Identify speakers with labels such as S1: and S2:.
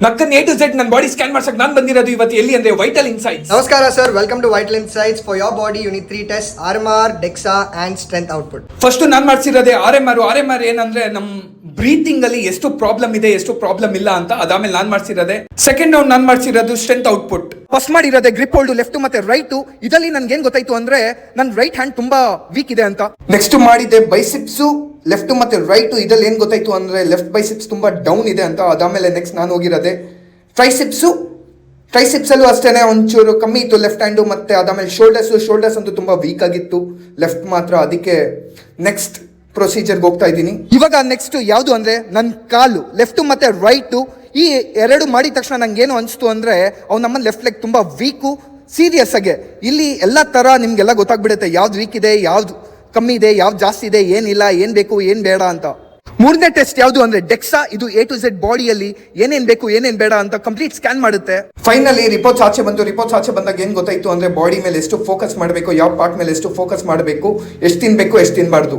S1: ನಕ್ಕನ್ A to Z ನನ್ನ body scan ಮಾಡ್ಸಕ್ ನಾನು ಬಂದಿರೋದು ಇವತ್ತು ಎಲ್ಲಿ ಅಂದ್ರೆ ವೈಟಲ್ ಇನ್ಸೈಟ್ಸ್.
S2: ನಮಸ್ಕಾರ sir, welcome to vital insights. For your body you need 3 test: RMR, DEXA and strength output.
S1: First ನಾನು ಮಾಡ್ಸಿರೋದೇ RMR ಏನಂದ್ರೆ ನಮ್ ಬ್ರೀತಿಂಗ್ ಅಲ್ಲಿ ಎಷ್ಟು ಪ್ರಾಬ್ಲಮ್ ಇದೆ ಎಷ್ಟು ಪ್ರಾಬ್ಲಮ್ ಇಲ್ಲ ಅಂತ. ಅದಾದ್ಮೇಲೆ ನಾನು ಮಾಡ್ಸಿರೋದೆ ಸೆಕೆಂಡ್ ರೌಂಡ್ ನಾನು ಮಾಡ್ಸಿರೋದು ಸ್ಟ್ರೆಂತ್ ಔಟ್ಪುಟ್. ಫಸ್ಟ್ ಮಾಡಿರೋದೆ ಗ್ರಿಪ್ ಹೋಲ್ಡ್ ಲೆಫ್ಟ್ ಮತ್ತೆ ರೈಟ್. ಇದರಲ್ಲಿ ನನ್ಗೆ ಏನ್ ಗೊತ್ತಾಯ್ತು ಅಂದ್ರೆ ನನ್ನ ರೈಟ್ ಹ್ಯಾಂಡ್ ತುಂಬಾ ವೀಕ್ ಇದೆ ಅಂತ. ನೆಕ್ಸ್ಟ್ ಮಾಡಿದೆ ಬೈಸಿಪ್ಸ್ ಲೆಫ್ಟ್ ಮತ್ತೆ ರೈಟ್. ಇದ್ರಲ್ಲಿ ಏನ್ ಗೊತ್ತಾಯ್ತು ಅಂದ್ರೆ ಲೆಫ್ಟ್ ಬೈಸಿಪ್ಸ್ ತುಂಬಾ ಡೌನ್ ಇದೆ ಅಂತ. ಅದಾದ್ಮೇಲೆ ನೆಕ್ಸ್ಟ್ ನಾನು ಹೋಗಿರೋದೆ ಟ್ರೈಸಿಪ್ಸ್ ಅಲ್ಲೂ ಅಷ್ಟೇನೆ ಒಂಚೂರು ಕಮ್ಮಿ ಇತ್ತು ಲೆಫ್ಟ್ ಹ್ಯಾಂಡು. ಮತ್ತೆ ಅದಾದ್ಮೇಲೆ ಶೋಲ್ಡರ್ಸ್ ಅಂತೂ ತುಂಬಾ ವೀಕ್ ಆಗಿತ್ತು ಲೆಫ್ಟ್ ಮಾತ್ರ. ಅದಕ್ಕೆ ನೆಕ್ಸ್ಟ್ ಪ್ರೊಸೀಜರ್ಗೆ ಹೋಗ್ತಾ ಇದ್ದೀನಿ. ಇವಾಗ ನೆಕ್ಸ್ಟ್ ಯಾವುದು ಅಂದ್ರೆ ನನ್ನ ಕಾಲು ಲೆಫ್ಟ್ ಮತ್ತೆ ರೈಟು ಈ ಎರಡು ಮಾಡಿದ ತಕ್ಷಣ ನಂಗೆ ಏನು ಅನಿಸ್ತು ಅಂದ್ರೆ ಅವ್ನು ನಮ್ಮ ಲೆಫ್ಟ್ ಲೆಗ್ ತುಂಬಾ ವೀಕು. ಸೀರಿಯಸ್ ಆಗಿ ಇಲ್ಲಿ ಎಲ್ಲ ತರ ನಿಮ್ಗೆಲ್ಲ ಗೊತ್ತಾಗ್ಬಿಡುತ್ತೆ ಯಾವ್ದು ವೀಕ್ ಇದೆ, ಯಾವ್ದು ಕಮ್ಮಿ ಇದೆ, ಯಾವ್ದು ಜಾಸ್ತಿ ಇದೆ, ಏನಿಲ್ಲ, ಏನ್ ಬೇಕು ಏನ್ ಬೇಡ ಅಂತ. ಮೂರನೇ ಟೆಸ್ಟ್ ಯಾವುದು ಅಂದ್ರೆ ಡೆಕ್ಸಾ. ಇದು A to Z ಬಾಡಿಯಲ್ಲಿ ಏನೇನ್ ಬೇಕು ಏನೇನ್ ಬೇಡ ಅಂತ ಕಂಪ್ಲೀಟ್ ಸ್ಕ್ಯಾನ್ ಮಾಡುತ್ತೆ. ಫೈನಲಿ ರಿಪೋರ್ಟ್ಸ್ ಆಚೆ ಬಂದಾಗ ಏನ್ ಗೊತ್ತಾಯ್ತು ಅಂದ್ರೆ ಬಾಡಿ ಮೇಲೆ ಎಷ್ಟು ಫೋಕಸ್ ಮಾಡಬೇಕು, ಯಾವ ಪಾರ್ಟ್ ಮೇಲೆ ಎಷ್ಟು ಫೋಕಸ್ ಮಾಡಬೇಕು, ಎಷ್ಟು ತಿನ್ಬೇಕು ಎಷ್ಟು ತಿನ್ಬಾರ್ದು.